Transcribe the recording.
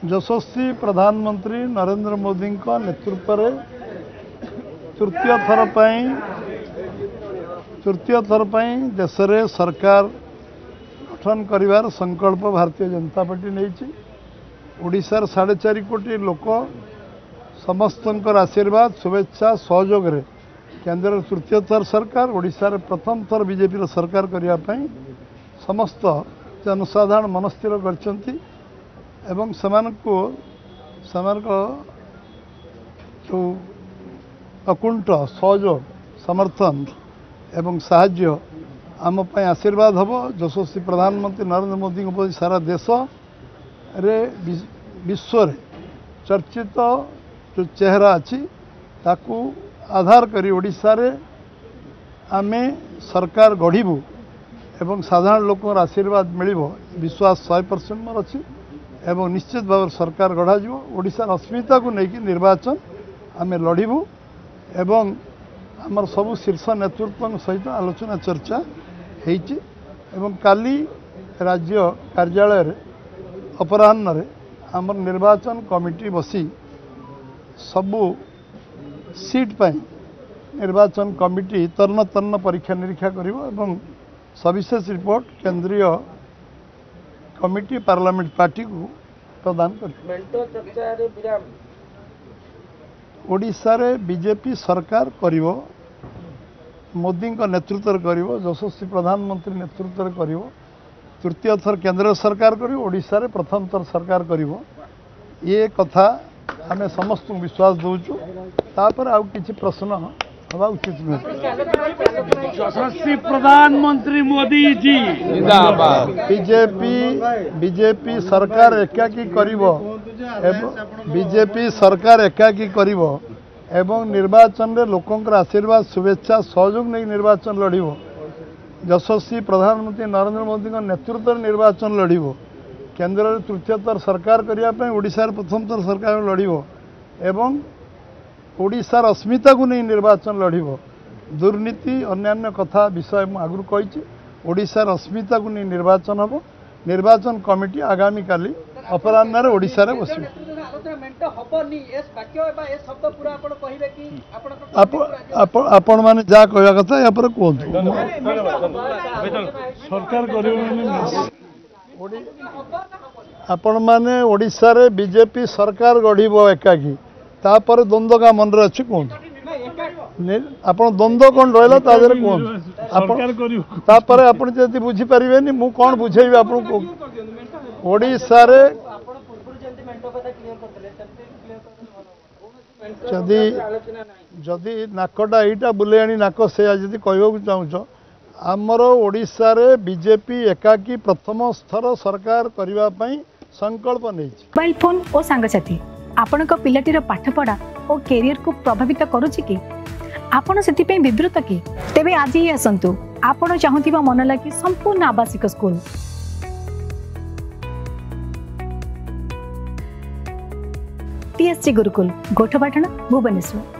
यशस्वी प्रधानमंत्री नरेंद्र मोदी नेतृत्व में तृतीय थर देश में सरकार गठन कर संकल्प भारतीय जनता पार्टी नहीं। ओडिशार 4.5 कोटी लोक समस्त आशीर्वाद शुभेच्छा सहयोग रे केंद्र तृतीय थर सरकार ओडिशार प्रथम थर बीजेपी सरकार करने समस्त जनसाधारण मनस्थिर करछंती एवं जो अकुंठ सहयोग समर्थन एवं साहाय्य आम आशीर्वाद हम। यशस्वी प्रधानमंत्री नरेंद्र मोदी को सारा देश रे विश्व रे चर्चित जो चेहरा अच्छी ताकू आधार करी ओडिशा रे आमे सरकार गढ़ू एवं साधारण लोक आशीर्वाद मिलिबो विश्वास 100% मोर अच्छी एवं निश्चित भाव सरकार गढ़ा ओडिशार अस्मिता को लेकिन निर्वाचन आमे लड़ू एवं आमर सबु शीर्ष नेतृत्व सहित आलोचना चर्चा होती एवं काली राज्य कार्यालय अपराह्न रे आमर निर्वाचन कमिटी बसी सबु सीट पाई निर्वाचन कमिटी तर्न तर्न परीक्षा निरीक्षा करिवो एवं सविशेष रिपोर्ट केंद्रीय कमिटी पार्लियामेंट पार्टी को प्रदान कर ओडिशा रे बीजेपी सरकार करिवो मोदी नेतृत्व करिवो यशस्वी प्रधानमंत्री नेतृत्व करिवो तृतीय थर केंद्र सरकार करिवो ओडिशा रे प्रथम थर सरकार करिवो ये कथा आमे समस्त विश्वास दउचु तापर आउ किछि प्रश्न हवा उचित नहीं। यशस्वी प्रधानमंत्री मोदी जी जिंदाबाद। बीजेपी सरकार एकाकी करिवो एवं बीजेपी सरकार एकाकी करिवो एवं निर्वाचन रे लोकंकर आशीर्वाद शुभेच्छा सहयोग नहीं निर्वाचन लड़िवो। यशस्वी प्रधानमंत्री नरेंद्र मोदी नेतृत्व निर्वाचन लड़िवो केंद्र तृतीय थर सरकार करने ओडिशार प्रथम थर सरकार लड़िवो एवं ओडिशार अस्मिता को नहीं निर्वाचन लड़िवो। दुर्नीति अन्यान्य कथा विषय मु आगु कही ओडिशार अस्मिता को नहीं निर्वाचन हम। निर्वाचन कमिटी आगामी काली अपराह्न ओडिशा रे बस आपण माने जा कहवा कथा या पर कहतु सरकार आपण माने ओडिशा रे बीजेपी सरकार गढ़िबो एकाकी तापर द्वंद्व का मन अच्छी कहतु आपण द्वंद्व कौन रहा तादर कहतु तापर आपण जदि बुझी परिबेनी मु कौन बुझेबी आपण को ओडिशा रे जदि नाकटा यहीटा बुले आनी नाक से जदि कहवाक चाहूँ आमर ओडिशा रे बीजेपी एकाकी प्रथम स्तर सरकार करने संकल्प नहीं। मोबाइल फोन और सांगसाथी आपण पिलाटीर पाठपढ़ा और कैरियर को प्रभावित करुच्ची कि आपण से विवृत कि तेबे आज ही आसतु आपण चाहूबा मन लगी संपूर्ण आवासिक स्कूल TSG गुरुकुल गोठपाटण भुवनेश्वर।